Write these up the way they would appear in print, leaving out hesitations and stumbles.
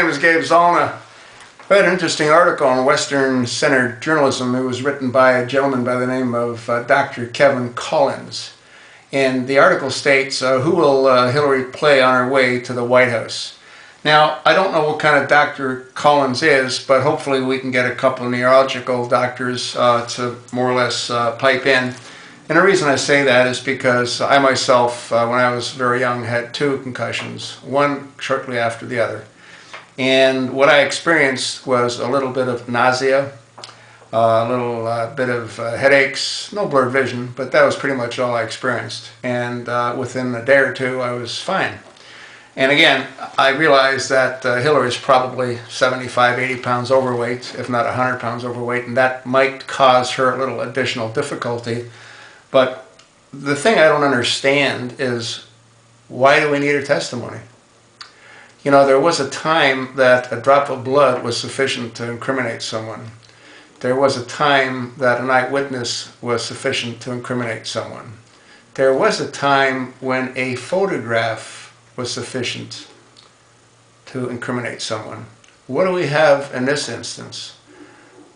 name is Gabe Zollner. I read an interesting article on Western-centered journalism. It was written by a gentleman by the name of Dr. Kevin Collins. And the article states, who will Hillary play on her way to the White House? Now, I don't know what kind of Dr. Collins is, but hopefully we can get a couple of neurological doctors to more or less pipe in. And the reason I say that is because I myself, when I was very young, had 2 concussions, one shortly after the other. And what I experienced was a little bit of nausea, a little bit of headaches, no blurred vision, but that was pretty much all I experienced. And within a day or 2, I was fine. And again, I realized that Hillary's probably 75, 80 pounds overweight, if not 100 pounds overweight, and that might cause her a little additional difficulty. But the thing I don't understand is, why do we need her testimony? You know, there was a time that a drop of blood was sufficient to incriminate someone. There was a time that an eyewitness was sufficient to incriminate someone. There was a time when a photograph was sufficient to incriminate someone. What do we have in this instance?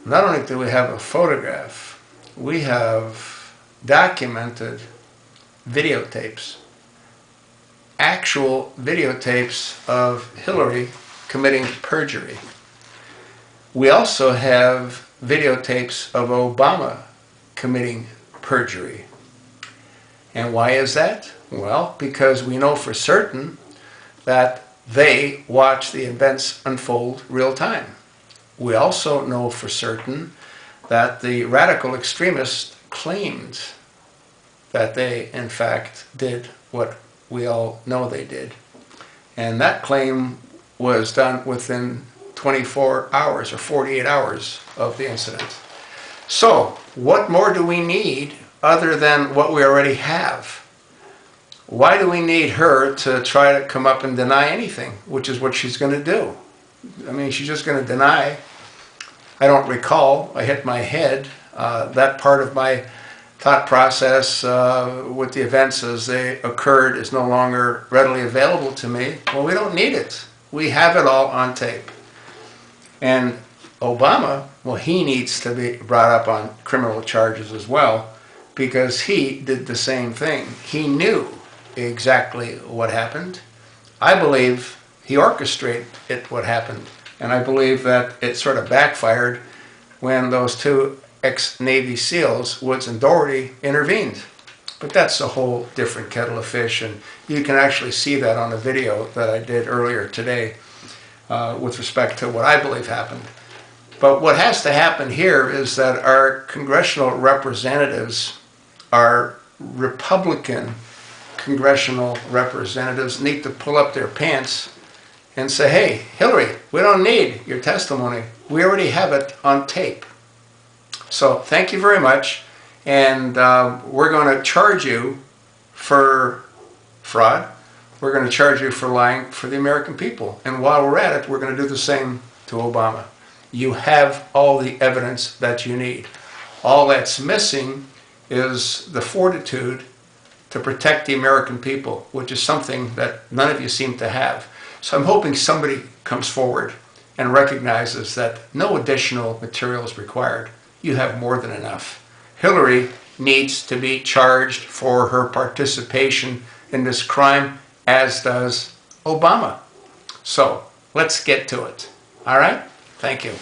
Not only do we have a photograph, we have documented videotapes, actual videotapes of Hillary committing perjury. We also have videotapes of Obama committing perjury. And why is that? Well, because we know for certain that they watch the events unfold real time. We also know for certain that the radical extremists claimed that they, in fact, did what we all know they did. And that claim was done within 24 hours or 48 hours of the incident. So, what more do we need other than what we already have? Why do we need her to try to come up and deny anything, which is what she's going to do? I mean, she's just going to deny. I don't recall. I hit my head. That part of my thought process with the events as they occurred is no longer readily available to me. Well, we don't need it. We have it all on tape. And Obama, well, he needs to be brought up on criminal charges as well, because he did the same thing. He knew exactly what happened. I believe he orchestrated what happened. And I believe that it sort of backfired when those 2 ex-Navy SEALs, Woods and Doherty, intervened. But that's a whole different kettle of fish, and you can actually see that on the video that I did earlier today with respect to what I believe happened. But what has to happen here is that our congressional representatives, our Republican congressional representatives, need to pull up their pants and say, hey, Hillary, we don't need your testimony. We already have it on tape. So thank you very much, and we're going to charge you for fraud. We're going to charge you for lying for the American people. And while we're at it, we're going to do the same to Obama. You have all the evidence that you need. All that's missing is the fortitude to protect the American people, which is something that none of you seem to have. So I'm hoping somebody comes forward and recognizes that no additional material is required. You have more than enough. Hillary needs to be charged for her participation in this crime, as does Obama. So let's get to it. All right? Thank you.